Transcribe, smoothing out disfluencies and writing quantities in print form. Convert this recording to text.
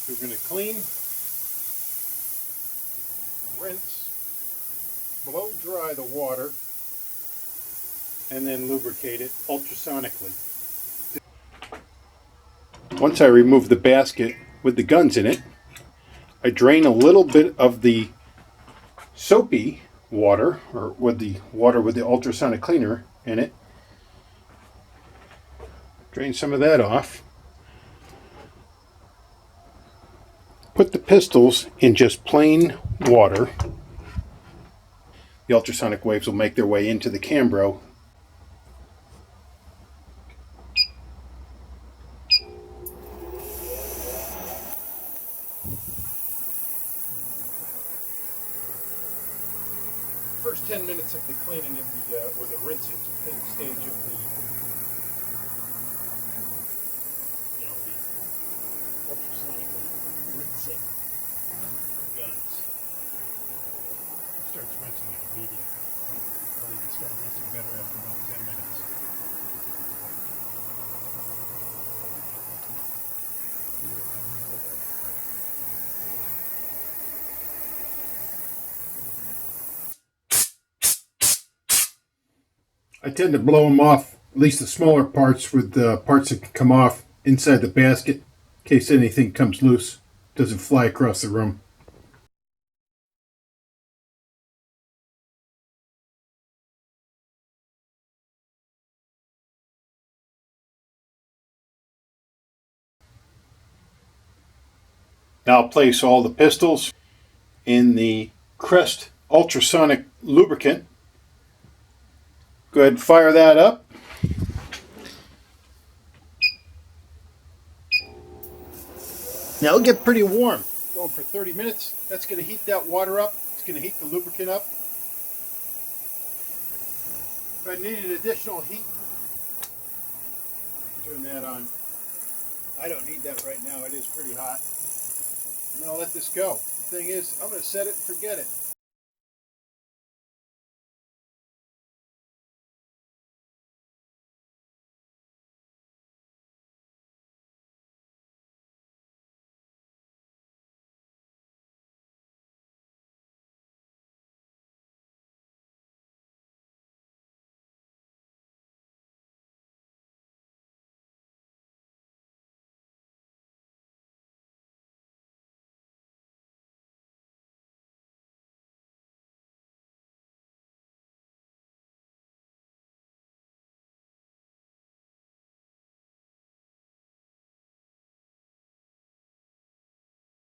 So we're going to clean, rinse, blow dry the water, and then lubricate it ultrasonically. Once I remove the basket with the guns in it, I drain a little bit of the soapy water, or with the water with the ultrasonic cleaner in it. Drain some of that off. Put the pistols in just plain water. The ultrasonic waves will make their way into the cambro. First 10 minutes of the cleaning of the or the rinsing stage of the ultrasonically rinsing guns. It starts rinsing it immediately. Or you can start rinsing better after about 10 minutes. I tend to blow them off, at least the smaller parts, with the parts that can come off inside the basket, in case anything comes loose, doesn't fly across the room. Now I'll place all the pistols in the Crest ultrasonic lubricant. Go ahead and fire that up. Now it'll get pretty warm. Going for 30 minutes. That's going to heat that water up. It's going to heat the lubricant up. If I needed additional heat, turn that on. I don't need that right now. It is pretty hot. I'm going to let this go. The thing is, I'm going to set it and forget it.